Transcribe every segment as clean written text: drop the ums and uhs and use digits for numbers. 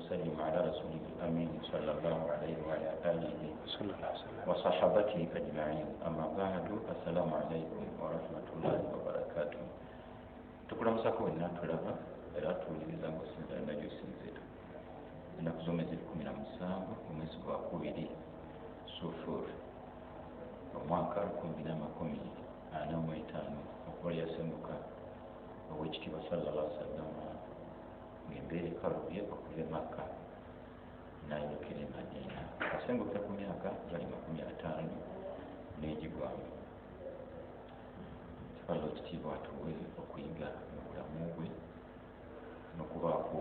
وسلم على رسوله الأمين صلى الله عليه وعلى آله وصحبته أجمعين. أما بعد، السلام عليكم ورحمة الله وبركاته. tukulamusako wenna tulaba era tuwuliriza ng'osinzira najjo sinzira. Ennaku z'omwezi 17 omwezi gwa 2 Sufur omwaka 2045 okuba yasembuka ow'ekitiibwa sallallahu alaihi wasallam ng'embeera ekalubye okuva e Makka n'ayolekera e Madina. Asenguka ku myaka gali 50 n'egigwamu. Kifalo ekitiibwa atuwe okuyiga mu bulamu bwe n'okubaako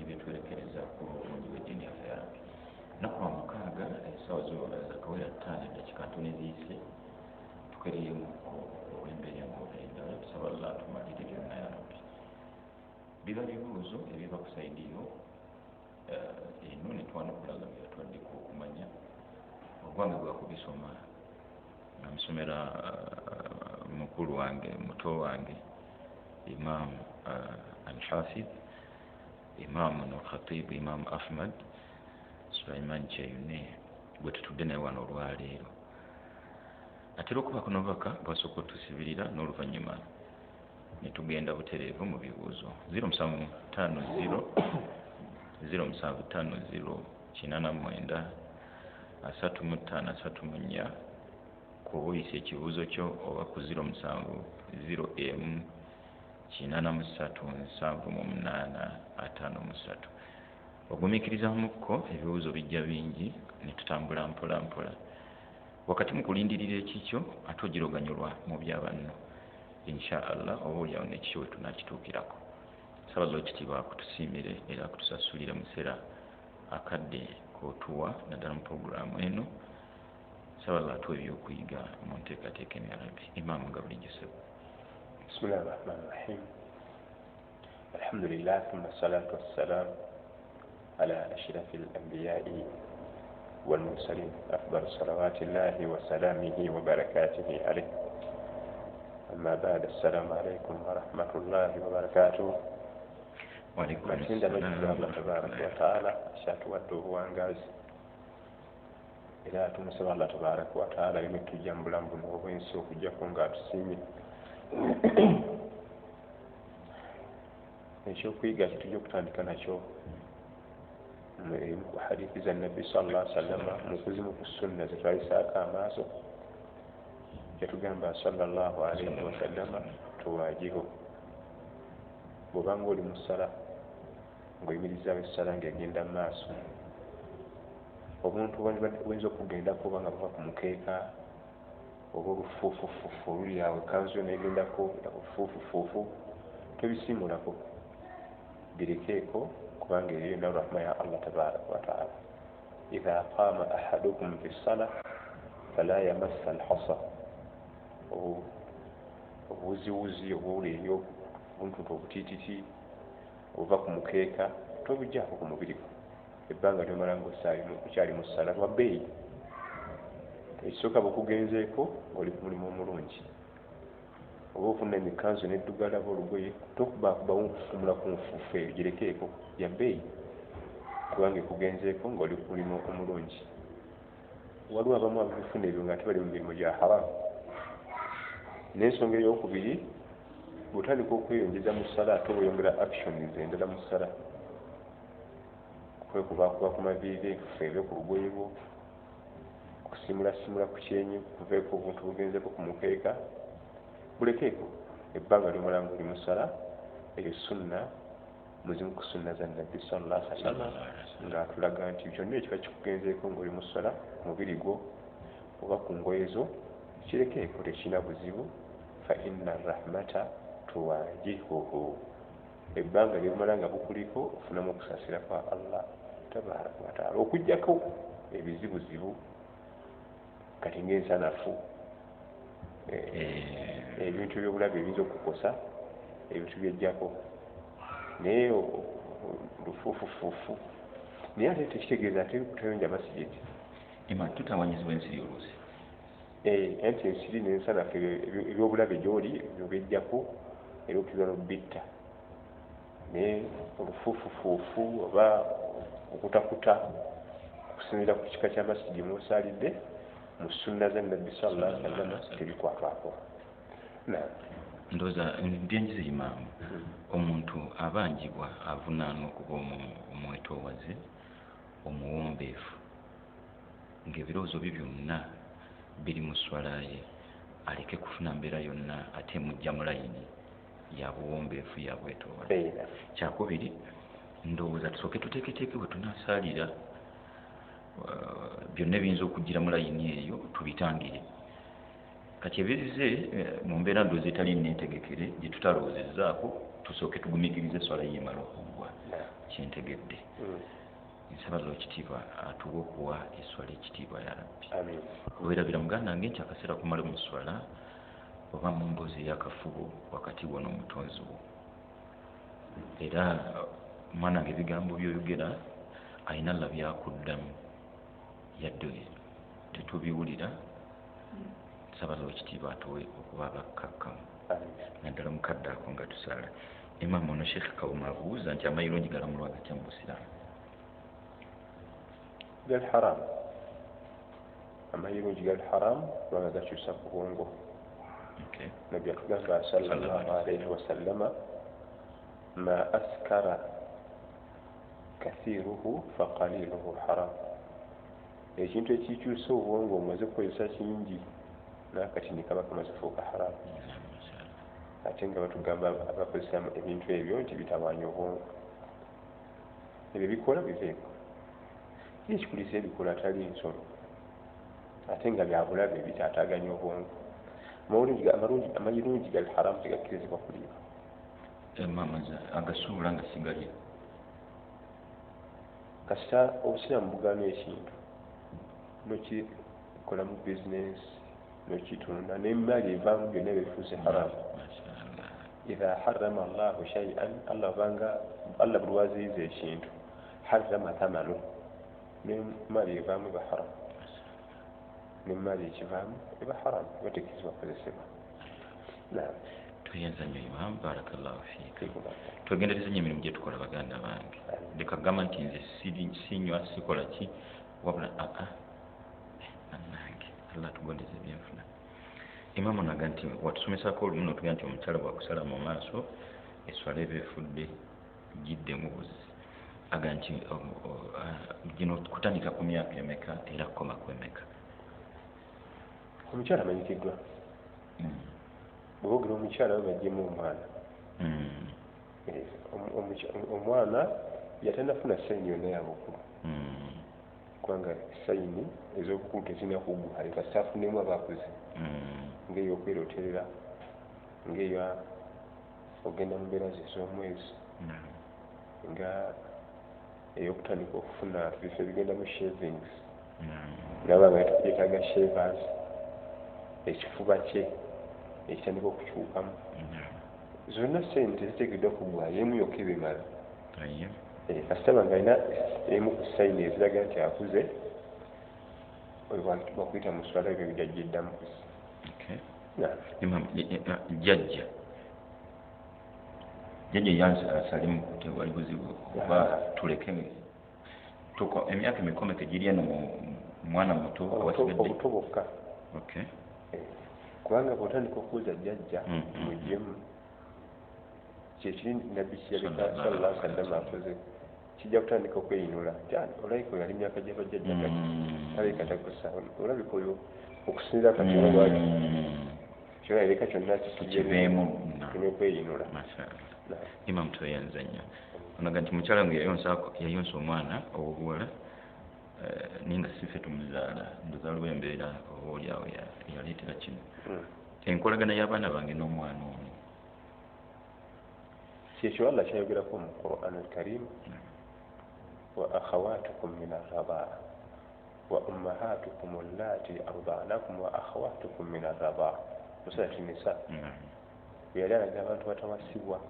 ebyetwerekereza ku bulungi bw'eddiini yaffe ya Rabbi. Ennaku lwa mukaaga essaawa zakawera 5 eddakiika ntono eziyise tukereemu olw'embeera endala. Tusaba Allah atumalire byonna ya Rabbi. Biba bibuuzo ebiva ku sayidi yo eno ne twana okulaga byatwaddeko okumanya ogwange gwa kubisoma nga musomera mukulu wange muto wange Imam al-Hafidh Imam al-Khatib Imam Ahmad Sulaiman Chayune gwe tutudde naye wano olwaleero. Atera okuba kuno baka bwasooka otusibirira n'oluvannyuma ne tugenda butereevu mu bibuuzo. 0750 0750 89 3534 kuba oyisa ekibuuzo kyo oba ku 07 0M83 ogumiikirizamukko ebibuuzo bijja bingi ne tutambula mpola mpola. Wakati mu kulindirira ekikyo ate ogiroganyolwa mu byabanno insha Allah oba oliawo n'ekikyo we tunakituukirako. Saba Allah ekitiibwa akutusiimire era akutusasulire mu kiseera akadde k'otuwa naddala mu puroguramu eno. Saba Allah atuwa ebyokuyiga mu nteekateeka eno ya Rabbi. Imaamu nga bulijjo sebo. Bismillahi rahmani rahim. Alhamdulillah thumma salatu wassalamu ala ashrafil anbiya'i wal mursalin afdal salawatillahi wa salamihi wa barakatihi alayhi. Amma ba'd, assalamu alaykum wa rahmatullahi wa barakatuh. Wa alaykum assalam. Allah tabaraka wa ta'ala ashatuwadde obuwangazi era tumusaba Allah tabaraka wa ta'ala emitujja mu bulamu buno obw'ensi okujjako ng'atusiimye. Ekyokuyiga kitujja okutandika nakyo mu hadithi za Nabbi sallallahu alaihi wasallam mu kuzimu ku sunna ze twalisaako amaaso yatugamba sallallahu alaihi wasallam tuwajibu bw'obanga oli mu ssala ng'oyimirizaawo essala ng'egenda mu maaso obuntu buyinza okugendako oba nga buva ku mukeeka oba olufuufufuufu oluli awo ekanzu yo neegendako obufuufufuufu tobisiimulako, birekeeko kubanga eriyo na rahma ya Allah tabaraka wa ta'ala. Idha qama ahadukum fi ssala fala yamassa al-hasa, obuwuziwuzi obw'olulyo obuntu obutiititi obuva ku mukeeka tobujjaako ku mubiri gwo ebbanga lyomala ng'okyali mu ssala lwa bbeeyi. Ekisooka bukugenzeeko ng'oli ku mulimu omulungi oba ofuna emikanzu n'eddugala oba olugoye tokubakuba wunfufumula ku nfuufu eyo girekeeko ya bbeeyi kubanga ekugenzeeko ng'oli ku mulimu omulungi. Waliwo abamu ababifuna ebyo nga ate bali mu mirimu gya haramu. N'ensonga ey'okubiri bw'otandika okweyongeza mu ssala ate oyongera actions endala mu ssala, kwekubakuba ku maviivi, kufeebe ku lugoye lwo, kusimulasimula ku kyenyi, kuveeko obuntu bugenzeeko ku mukeeka, bulekeeko ebbanga lyomala ng'oli mu ssala. Eyo sunna muzimu ku sunna za Nabbi sallallahu alaihi wasallam ng'atulaga nti kyonna ekiba kikugenzeeko ng'oli mu ssala ku mubiri gwo oba ku ngoye zo kirekeeko, tekirina buzibu. Fa inna rahmata tuwajihuhu, ebbanga lyomala nga bukuliko ofunamu okusaasira kwa Allah tabaraka wa ta'ala, okujjako ebizibuzibu kati ng'ensanafu, ebintu by'obulabe ebiyinza okukosa, ebintu byejjako naye lufuufufuufu. Naye ate tekitegeeza ate kutayonja masijidi tutawanyizibwa ensiri oluusi anti ensiri n'ensanafu ebyobulabe gy'oli ebyo byejjako era okkiza n'obbitta naye olufuufufuufu oba okutakuta okusinziira ku kika kya masjidi mwosaalidde mu sunna za nabbi sallallahu alaihi wasallam tebikwatwako. ndowooza byenjiza imaamu omuntu abanjibwa avunaana okuba omwetoowaze omuwombeefu ng'ebirowoozo bye byonna biri mu swala ye aleke kufuna mbeera yonna ate mujja mu layini ya buwombeefu ya bwetoowaze. Kyakubiri ndowooza tusooke tuteeketeeke bwe tunaasaalira byonna ebiyinza okujjira mu layini eyo tubitangire. Kati ebize mu mbeera ndowooza etali nneetegekere gye tutalowoozezzaako tusooke tugumikirize eswala yeemala okuggwa kyentegedde. Nsaba Lookitiibwa atuwe okuwa eswala ekitiibwa ya Rabbi. Weerabira muganda wange nti akaseera kumale mu swala oba mu mboozi ey'akafubo wakati wo n'omutonzi wo. Era mwana wange ebigambo by'oyogera alina alla byakuddamu yadde tetubiwulira. Nsaba Lookitiibwa atuwe okuba abakkakkamu naddala mukadde ako nga tusaala. Imaamu ono Sheikh Kawuma abuuza nti amayirungi galamulwa gatya mu Busiraamu? gal haram amayirungi gal haram kubanga gakyusa ku bwongo. Nabbi atugamba sallallahu alaihi wasallama ma askara kathiruhu faqaliluhu haram. Ekintu ekikyusa obwongo omaze kukozesa kingi nakati nikaba kamaze fuuka haramu. Ate nga batugamba abakozesa ebintu ebyo nti bitawaanya obwongo. Ebyo bikola biveeko. Ekikulisa ebikola atali nsolo ate nga byabulabe bitaataaganya obwongo. Amayirungi gali haramu tegakkirizibwa kuliibwa. Mamaza agasuubula nga sigalya. Kasita Obusiraamu bugaana ekintu nokikolamu bizinesi nokitunda n'emali evaamu byonna bifuuse haramu. Idha harrama Allahu shay'an Allah buli lwaziyiza ekintu harrama thamanu n'emali evaamu eba haramu n'emali ekivaamu eba haramu eba tekkirizibwa kukozesebwa. Tuyenza nnyo Imam, barakallahu fiika. Twegendereza nnyo emirimu gye tukola baganda bange. Leka kugamba nti nze sinywa sikola ki wabula nange Allah tugondeze ebyenfuna. Imam onaga nti watusomesako olumu n'otugamba nti omukyala bwakusala mu maaso eswala eba efudde giddemu buzi. Aga nti gino kutandika ku myaka emeka era kukoma ku emeka? Omukyala amanyikiddwa. Bwogera omukyala bajjemu omwana. Omwana yatanafuna sayini yonna yabukulu. Kubanga sayini ez'obukulu tezirina kuggwa kasita afunemu abakuze. Ng'ey'okweroterera, ng'eyo ogenda mu mbeera ze ez'omwezi, nga ey'okutandika okufuna bifo ebigenda mu shavings. Nabanga yeetaaga shavers, ekifuba kye ekitandika okukyukamu. Zonna sayini teziteekeddwa kuggwa emu yokka ebimala. Kasita banga alina emu ku sayini eziraga nti akuze bakuyita mu swala ebyo bijajja eddamu. Jjajja yansalimu tewali buzibu oba tuleke emyaka emikomeke giri eno mwana muto obuto bwokka. Kubanga bw'otandika okubuuza jjajja mujjemu kyekiri nabbi kyeyaleka sallallahu alaihi wasallam akoze kijja kutandika okweyinula. Olayika yali myaka gy'abajjajja gati alabika takusa olabika oyo okusinziira kati olwali kyona ereka kyonna kikiveemu okweyinula. Imam tweyanza nnyo onaga nti mukyala wange yayonsa omwana ow'obuwala naye nga sife tumuzaala ndoza lw'embeera oba oliawo yaleetera kino. Enkolagana y'abaana bange n'omwana ono kyekyo Allah kyayogerako mu Qur'an al-Karim. Wa akhawatukum min ar-rabaa wa ummahatukum allati arda'nakum wa akhawatukum min ar-rabaa. Surati Nisa. Yali alaga abantu batawasibwa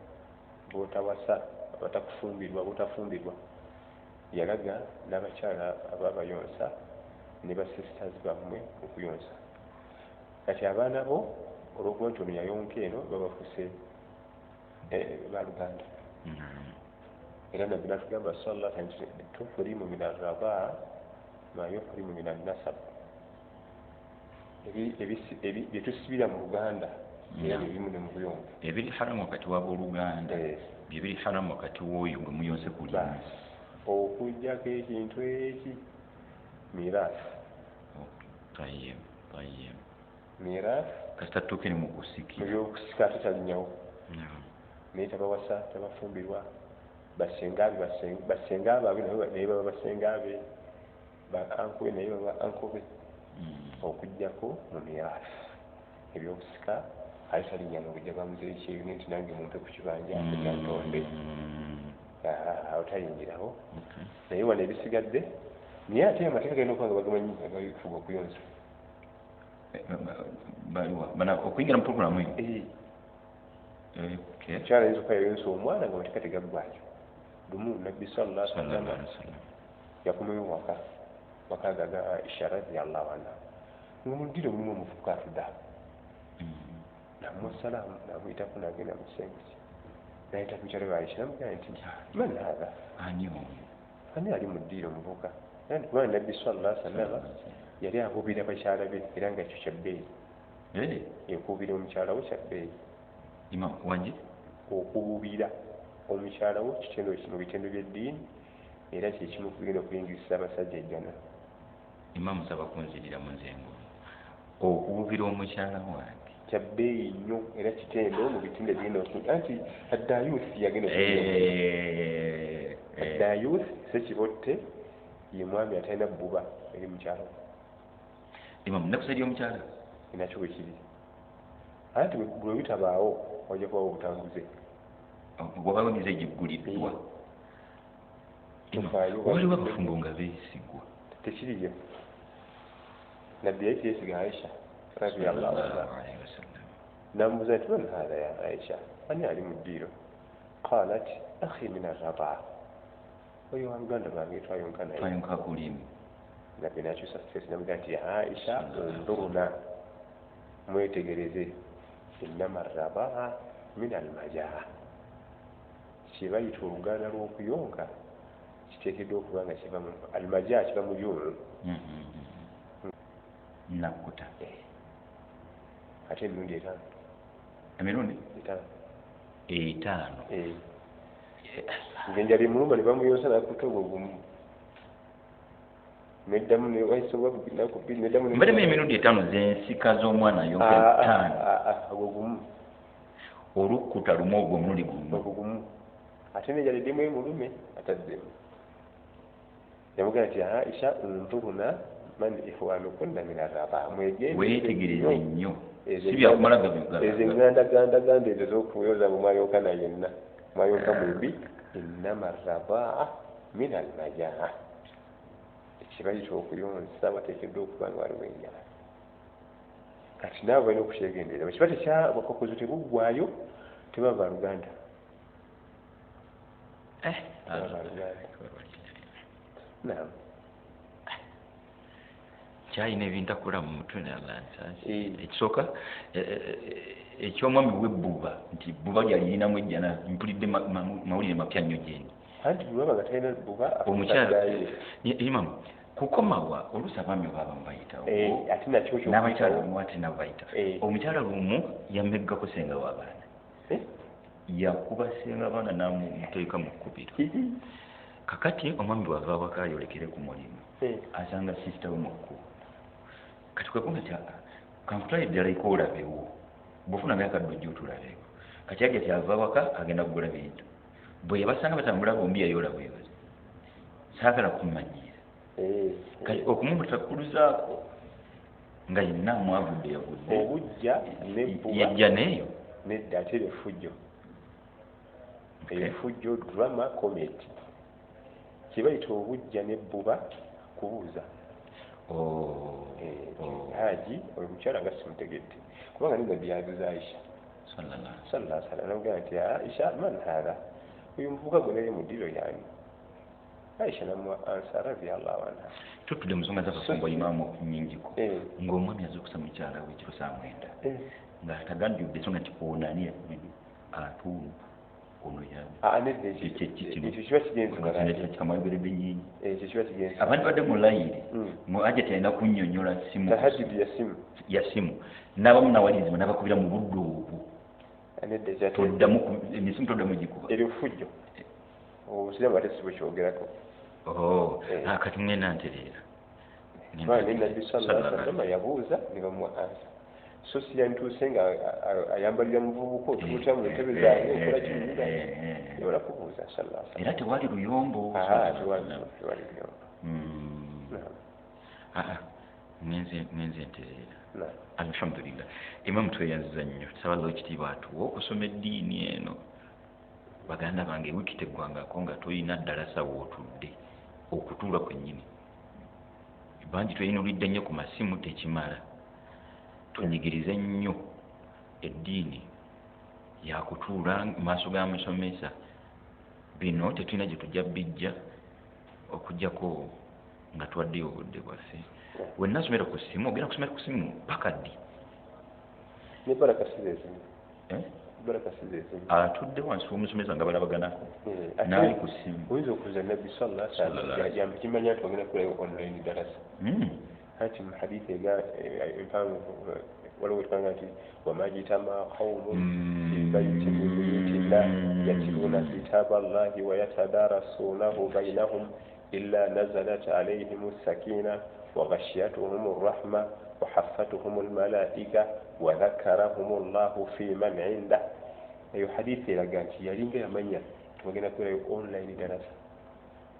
botawasa botafumbirwa yalaga n'abakyala ababayonsa ne basisters bammwe okuyonsa. Kati abaana bo olw'okuba nti ono yayonka eno babafuse baluganda. era nabbi natugamba sallallahu alaihi wasallam tufrimu min arrabaa ma yufrimu min annasab byetusibira mu luganda era nebimu ne mu buyongo ebiri haramu wakati w'abooluganda byebiri haramu wakati w'oyo gwe muyonse ku limu okujjako ekintu eki miraafu miraafu kasita tutuuke ne mu kusiki mu byokusika ate talinyawo naye tabawasa tabafumbirwa basenga baabwe naye baba basenga be ankobe naye baba ankobe okujjako mu miraafu ebyokusika ate talinya nokujja bamuzeyo kyeyune nti nange mumpe ku kibanja nantonde awo tayingirawo naye wano ebisigadde naye ate amateeka galina okuba nga bagamanyi agafuga okuyonsa okuyingira mu puroguramu omukyala ayinza okuba yayonsa omwana nga mateeka tegaggwayo lumu nabbi sallallahu alaihi wasallam yakomayo waka ga Aisha radiyallahu anha nga mu ddiro mulimu omuvubuka atudde namuwa salaamu namuyitako nagenda mu kisengesi nayita mukyala we Aisha namugamba nti man hatha ani ali mu ddiro omuvubuka kubanga nabbi sallallahu alaihi wasallam yali akuubira bakyala be era nga ekyo kyabbeeyi ekuubira omukyala we kyabbeeyi okubuubira omukyala wo kitendo mu bitendo by'eddiini era kyekimu kugenda okuyingisa abasajja ejjana imamu saba kunzirira mu nzengo okubuubira omukyala wange kyabbeeyi nnyo era kitendo mu bitendo byegenda anti addayuusi yagenda addayuusi sekibotte ye mwami atalina bbuba eri mukyala imamu nakusajja omukyala enakyo bwe kiri anti bwe bitabaawo wajja kubawo obutambuze bwabawoniza egigguliddwa waliwo abafumbo nga beesigwa tekiriyo nabbi yali teyesiga Aisha radiyallahu anha namubuuza nti man hatha ya Aisha ani ali mu ddiiro qalat akhi min arrabaa oyo waluganda lwange twayonka kulimu nabbi nakyusa sesi namuga nti ya Aisha unduruna mwetegereze innama arrabaa min almajaa kibayita oluganda lw'okuyonka kiteekeddwa okuba nga kiva mu almajaa kiva mu yumu nakkuta ate emirundi emirundi 5 ngenjali muluma ne bamuyonsa nakkuta ogwo gumu neddamu mbademu emirundi 5 zensika z'omwana yonka 5 ogwo gumu olukkuta lumu ogwo omulundi gumu ate nejaliddemu emulume ataddemu yamugamba nti Aisha unturuna man ihwanukunna min arrabaa weetegereze nnyo si byakumala ezo engandaganda ezo z'okuyoza mu mwayonka na yenna mwayonka mwembi innama arrabaa min almajaa ekibayita okuyonsa bateekeddwa okuba nga waliwo enjala kati naawe balina okukyegenderera bwe kiba tekyabakakozo tebuggwayo tebaba luganda kyalina ebintakula mu mutwe ekisooka ekyomwami webbuba nti buba gyalirinamu ejjana mpulidde mawulire mapya nnyo gyendi anti bulaba nga talina bbuba omukyala imamu kukomawa oluusi abaami baba mubayitawo n'abakyala lumu ate nabo bayitawo omukyala lumu yameggako senga w'abaana yakuba senga abaana namuteeka mu kkubiro kakati omwami bwava awaka ayolekere ku mulimu asanga sisita we mu kkubo kati kwekunga ti kankutwala eddala iko olabewo bwofuna naye akadde ojja otulabeeko kati ajja tyava awaka agenda kugula bintu bwe yabasanga batambula bombi yayola bwebazi saagala kummanyiira kati okumumutakuluzaako nga yenna mwavudde yavudde obujja yajja neeyo nedda ate efujjo efujjo drama comedy kibayita obujja nebbuba kubuuza haji oyo mukyala nga simutegedde kubanga ninabbi yabuuza Aisha sallallahu alaihi wasallam namugamba nti Aisha man hatha oyo muvubuka gwe nali mu ddiiro yani Aisha namuwa ansa radiyallahu anha tutudde mu nsonga z'abafumbo imaamu nnyingiko ng'omwami aza okusa mukyala we ekiro saa 9 nga tagaddudde so nga ti onani atuulu ono ya anedde ekyo kiba kigenze kamwayogeredde nyingi ekyo kiba kigenze abantu badde mu layiri mu ajeti alina kunnyonnyola simu tahajjudi ya simu n'abamu nawalirizibwa n'abakubira mu budde obwo anedde emisimu toddamu gikuba eri bufujjo obusiraamu ate si bwekyogerako kati mwena ntereera ne nabbi sallallahu yabuuza ne bamuwa ansa so siyantuuse nga ayambalira muvubuka otuuta mu ntebe zange okola kimuga yabala kubuuza era tewali luyombo tewali luyombo ngenze ntereera alhamdulillah imamu tweyanziza nnyo tusaba ekitiibwa atuwa okusoma eddiini eno baganda bange wiiki teggwangako nga tolina ddalasa wootudde okutuula kwennyini bangi tweyinulidde nnyo ku masimu tekimala tunyigirize nnyo eddiini yakutuula mu maaso ga musomesa bino tetulina gye tujja bijja okugjako nga twaddeyo obudde bwaffe wenna asomera ku simu ogenda kusomera ku simu paka ddi ne baraka sizeezimu atudde wansi w'omusomesa nga balabaganako naali ku simu oyinza okuza nabbi sallallahu yambe kimanya nti ogenda kulayo online darasa anti mu hadithi empanvu waliwo wetugamba nti wamajitama qaumun fi baitin min buyutillah yatluna kitaba allahi wa yatadarasunahu bainahum illa nazalat alayhim as-sakina wa ghashiyatuhum ar-rahma wa haffatuhum al-malaika wa dhakarahum allahu fi man indah eyo hadithi eraga nti yalinga yamanya tugenda kulayo online darasa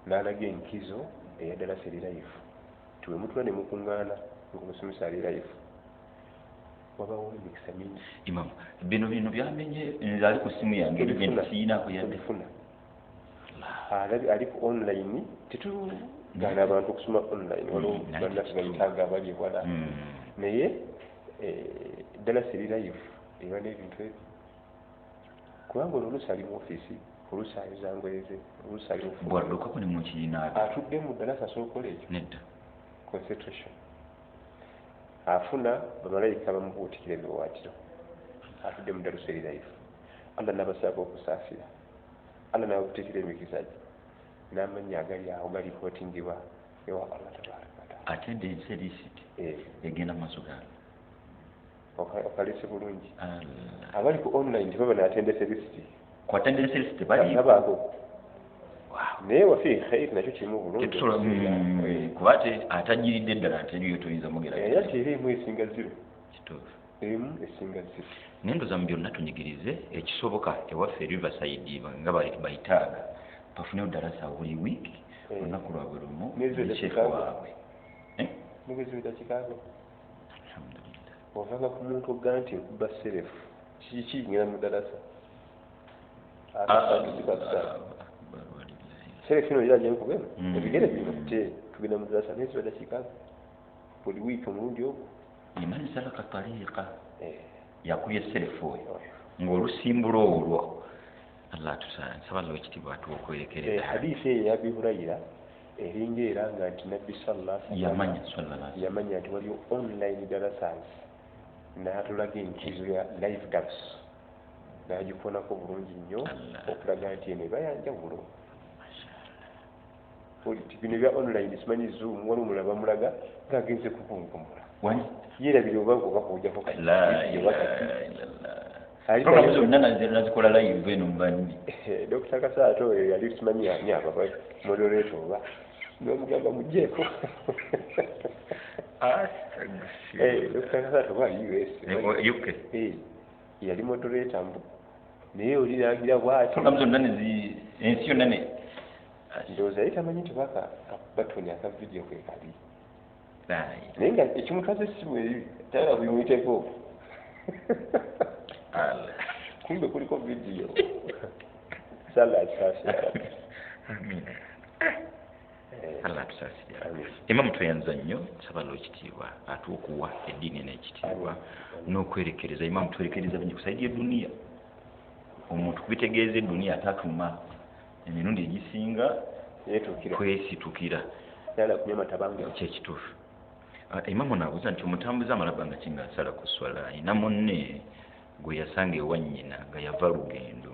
n'alaga enkizo eya darasa erirayifu tuwe mutula ne mukuŋŋaana ng'omusomesa ali rayifu wabawo emikisa mingi imam bino byamenye nze ali ku simu yange siinaako yadefuna ali ku online tetugana abantu okusoma online waliwo bannaffe bayitanga abali ewala naye darasa erirayifu eba n'ebintu ebyo kubanga oluusi ali mu ofiisi oluusi ayozangoyeze oluusi ali bwaddukako ne mukiinaabyo atudde mu darasa asobola ekyo nedda concentration afuna bamalayika bamubuutikira ebiwawaatiro atudde mu darusa erirayifu allah n'abasaako okusaasira allah n'ababuutikira emikisa gye n'amanya agali awo galipootingibwa ewa allah tabaraka wataala attendance erisiti egenda maaso gaalo okalese bulungi abali ku online tebaba ne attendance erisiti ku attendance erisiti baliko naye wafi khair nakyo kirimu bulungi kuba ate atajiridde eddala nti eriyo toyinza mugerageza ate era emu esinga ziro kituufu emu esinga ziro naye ndoza mu byonna tunyigirize ekisoboka ewaffe riverside nga bayitaaga bafunewo ddalasa buli wiiki olunaku lwabwe lumu nechefu waabwe nebwezibetakikaago ovanga ku muntu ogga nti nkuba serefu kiki ngenda mu ddalasa serefu ino iraja nkubemu ebigere bino te tugenda mu ddalasa naye zibetakikaago buli wiiki omulundi ogwo imani salaka tariika yakubye serefu oyo ng'olusimbula olwo allah tusaba allah ekitiibwa atuwa okwerekereza hadiisi eyo ya Abi Hurayra eringa eranga nti nabbi yamanya nti waliwo online dalasas n'atulaga enkizo ya live dars n'agifonako bulungi nnyo okulaga nti eno eba yanjawulo bino bya online simanyi zoom wali omulala bamulaga ng'agenze kukunkumula yerabire obakujjako nazikola live eno mbandi Dr. Kasaato oyo yali simanyi anyaba moderator oba nomugamba mujjeeko Dr. Kasaato wa UK yali moderator mbu naye oli nagira bwati ensi yonna ne ndowooza yali tamanyi nti baka batoni aka vidiyo kwe kali naye nga ekimutwaza essimu eri tayala buyimuyiteko kumbe kuliko vidiyo sala tusasira allah tusasira imamu tweyanza nnyo nsaba ekitiibwa atuwa okuwa eddiini n'ekitiibwa n'okwerekereza imamu twerekereza bingi kusaidia eduniya omuntu kubitegeeza eduniya atatuma emirundi egisinga kwesitukira kyekituufu imamu naabuuza nti omutambuzi amalaba nga kinga asala ku swala ayina munne gwe yasanga ewa nnyina nga yava lugendo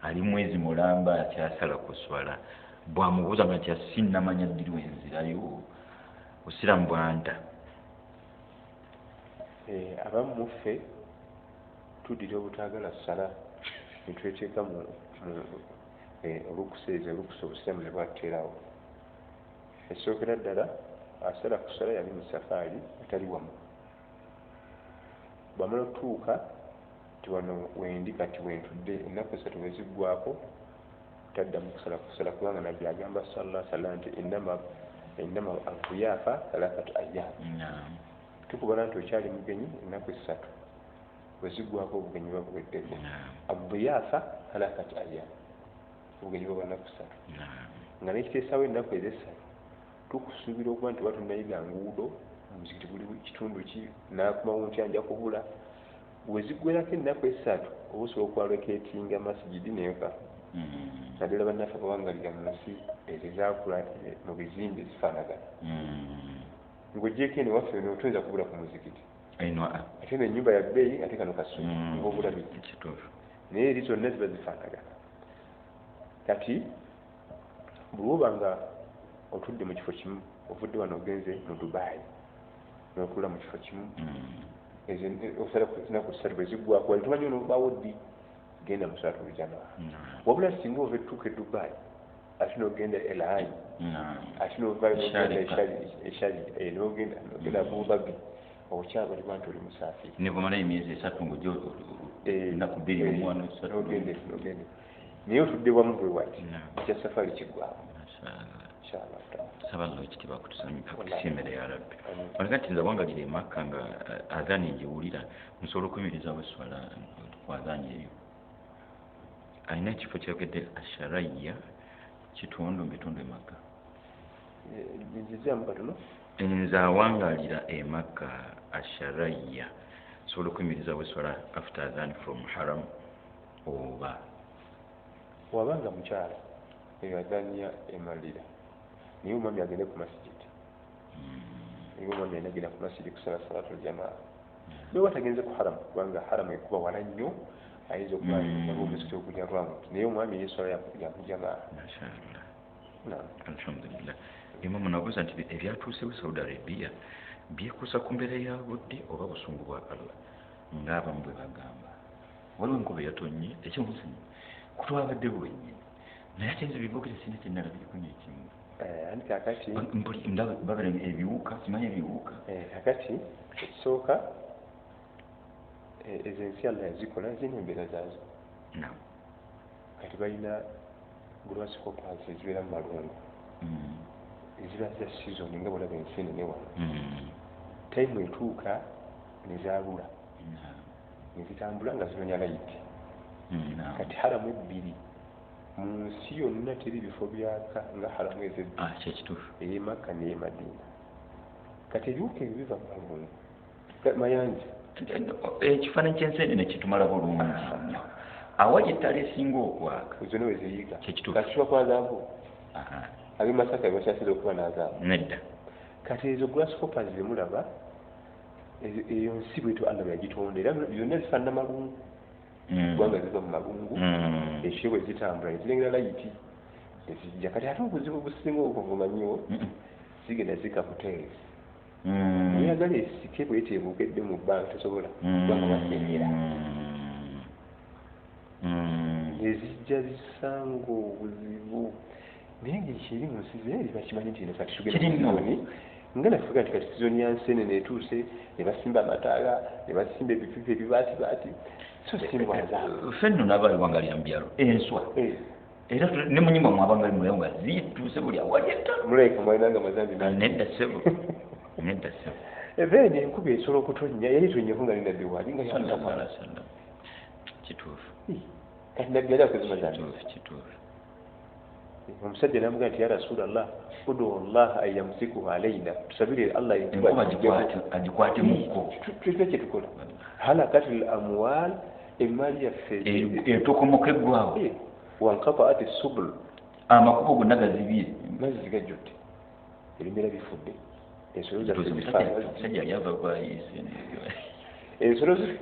ali mwezi mulamba akyasala kuswala bwamubuuza nga kyasinnamanya ddi lwenzirayo osiramu bwanta abamu muffe tuddira obutaagala sala netweteeka mu olukuseeza obusiraamu ne bwateerawo esookera ddala asala kusala yali mu safaari atali wamu bwamala otuuka ti wano wendi kati wentudde ennaku esatu weziggwako taddamu kusala kubanga nabbi agamba sallallahu sallam nti innama alkuyafa thalathatu ayyam tukubona nti okyali mugenyi ennaku esatu weziggwako obugenyi babuweddeko abuyafa thalathatu ayyam obugenyi bwa nnaku esatu nga nekiteesawo ennaku ez'esatu tukusuubira okuba nti watunnayiga nguudo omuzikiti buli kitundu ki nakumawo nti anja kubula weziggwerako ennaku esatu oba osobola okwaloketinga masigidi neyoka naddala bannaffe bawangalira mu nsi ezo ezakula mu bizimbe zifaanagana ng'ogyeko eno waffe notoyinza kubula ku muzikiti ate no ennyumba ya bbeeyi ate kano kasubi nga obulabiki naye eri zonna ziba zifaanagana kati buli oba nga otudde mu kifo kimu ovudde wano ogenze mu Dubai n'otula mu kifo kimu osala kunaku ssatu bwe ziggwako wali tumanyi onobaawo ddi genda mu salatu oljamaa wabula singa ova ettuuka e Dubai ate n'ogenda Elai ate novaayo n'ogenda eshali n'ogenda Abubabi okyabaliba nti oli musaafiri nebwamala emyezi esatu ng'ojja ennaku bbiri omwana n'ogende naye otudde wamu bwe wati ekya safaari kiggwawo saba Allah ekitiibwa kutusiimira ya Rabbi olaga nti nze wangalira emakka nga azaani ngiwulira nsobola okuyimiriza bweswala ku azaani eyo alina ekifo kyogedde asharaya kitundu mbitundu emakka nzizamu katono nze awangalira emakka asharaya nsobola okuyimiriza bweswala after azaani from haram oba wabanga mukyala eyo azaaniya emalira niyo omwami agende ku masigiti niyo omwami alina agenda ku masigiti kusala salatu aljamaa niwe watagenze ku haramu kubanga haramu ekuba wala nnyo ayinza okuba omuzikiti ogulya lwamu naye omwami yeswala yamujamaa alhamdulillah imamu nabuuza nti ebyatuusewo Saudi Arabia byekuusa ku mbeera ya budde oba busungu bwa Allah ng'abamu bwe bagamba waliwo enkuba yatonye ekyomusinyi kutwabadde bwennyini naye ate nze bibogere sina kyenalabiriko n'ekimu anti kakati ndaba babere ebiwuka simanyi ebiwuka kakati ekisooka ezo ensi Allah yazikola zirina embeera zaazo kati balina grasshopers ezibeera mu malungu eziba za season nga bolaba ensi enene wano time etuuka nezaalula nezitambula nga zinonya layiti kati haramu ebbiri mu nsi yonna teri bifo byaka nga haramu ezebbiri kyekituufu ey'e Makka n'ey'e Madiina kati ebiwuka ebyo biva mu malungu mayanja ekifaananyi ky'enseenene kitumala bulungi nnyo awa gyettala esinga okwaka zonna we zeyiga kyekituufu kati tuba kwazaavu ab'e Masaka bakyasiza okuba n'azaavu nedda kati ezo grasshoppers zemulaba eyo nsi bwetu Allah yagitonda era zonna zifaanana malungu kubanga ziva mu malungu ekyo bwe zitambula nezirengera layiti ezijja kati ate obuzibu businga obuvumanyiwo zigenda zika buteezi oyagala esike bwetebuukedde mu bbanga tosobola kubanga wasenyera ezijja zisanga obuzibu naye ngaekiri mu nsi zeri bakimanyi nti eno kati tugenda sizoni nga nafuga nti kati sizoni ya nseenene etuuse ne basimba amataala ne basimba ebipipa ebibaatibaati so simbwazaabu fenno n'abawangalira mu byalo enswa era ne mu nyumba mwabangali mulayo nga zituuse buli awajetta mulaika mwalinanga mazambi nedda ssebo nedda ssebo then enkuba esobola okutonnya yali tonnyeku nga linadde waali nga sallallahu sallam kituufu kati nabbi ali akoze mazambi kituufu omusajja namugaa nti ya rasulallah udu allah an yamsikuhu alaina tusabire Allah enkuba agikwatemu tulina kyetukola halakat al amwal emaali yaffe etokomoka eggwawo wankataat subul amakubo gonna gazibye mazzi gajjudde ebimera bifudde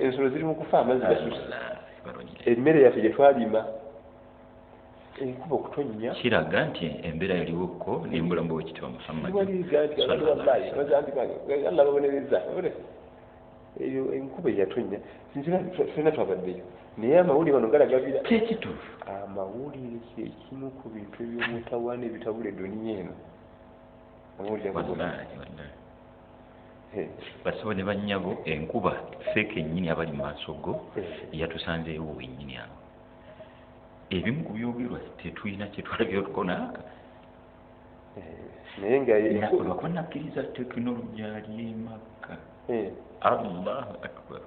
ensolo ziri mu kufa amazzi gasusse emmere yaffe gye twalima enkuba okutonnya kiraga nti embeera yaliwokko n'embulamu bwekitibwa Muhammad Allah babonereza eyo enkuba eyatonnya sinzira ffenna twabaddeyo naye amawulire bano galagabira kyekituufu amawulire kyekimu ku bintu ebyomutawaana ebitabula eduniya eno basawo ne bannyabo enkuba feeka ennyini abali mu maaso go yatusanzeewo wennyini awo ebimu ku byogerwa tetulina kyetwalabyotuko naaka naye nga lwakunakkiriza tekinologiya alyemaka allahu akbar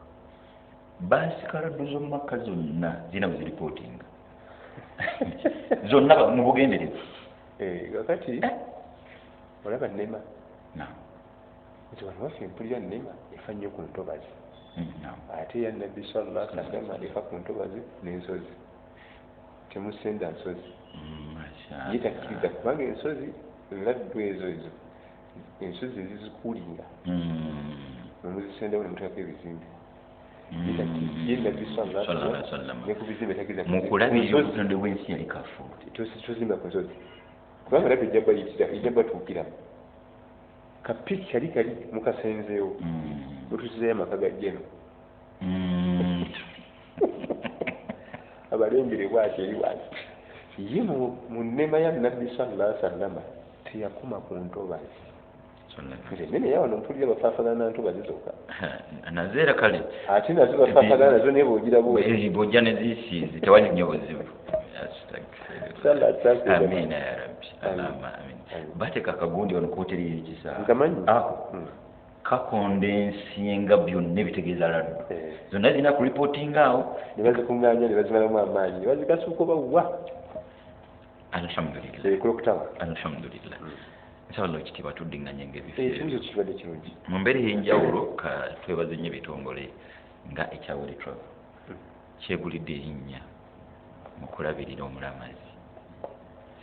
baasikaladdu z'omumaka zonna zirina bwe ziripootinga zonna mu bugenderevu kakati olaba nema nti wano waffe empulira nema efa nnyo ku ntobazi ate ya nabbi sallallahu alaihi wasallam efa ku ntobazi n'ensozi temusenda nsozi yetakkiriza kubanga ensozi laddu ezo ensozi ezizikulinga nemuzisendawo nemutwako ebizimbe ye nabbi sallallahu alaihi wasallam ne ku bizimbe takkiriza mukulabirira obutonde bw'ensi yali kafuuti tozimba ku nsozi kubanga laddu ejja batuukiramu kapiki kali mukasenzeewo lutusizayo amaka gajjeno abalembere bwati eri bwati ye mu nnema ya nabbi sallallahu alaihi wasallam teyakuma ku ntobazi nene yawano mpulira bafaafanana ntobazi zokka nazo era kale ate nazo bafaafanana nazo naye bw'ogira bw'ojja ne zisiizi tewali nnyo buzibu amina ya rabbi allahumma amin bateeka akagundi wano kooteri y'ekisaa nkamanyi kakondensinga byonna ebitegeeza laddu zonna zirina kuripootinga awo ne bazikuŋŋaanya ne bazimalamu amaanyi ne bazikasuuka obawa alhamdulillah nsaballa ekitiibwa tuddiŋŋanya ngaebifo kibadde kirungi mu mbeera ey'enjawulo ka twebaze nnyo ebitongole nga ekyawuli travel kyegulidde erinnya mu kulabirira omulamazi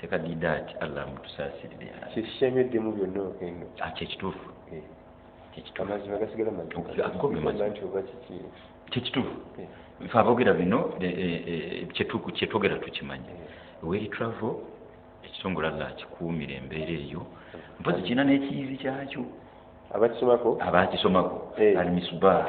sekadidaati allah mutusaasirire kyekishamyeddemu byonna okendo kyekituufu amazima gasigala kyekituufu fe aboogera bino kyetwogera tukimanyi weri travel ekitongole allah kikuumira embeera eyo mpozi kirina n'ekiyizi kyakyo abakisomako al misbah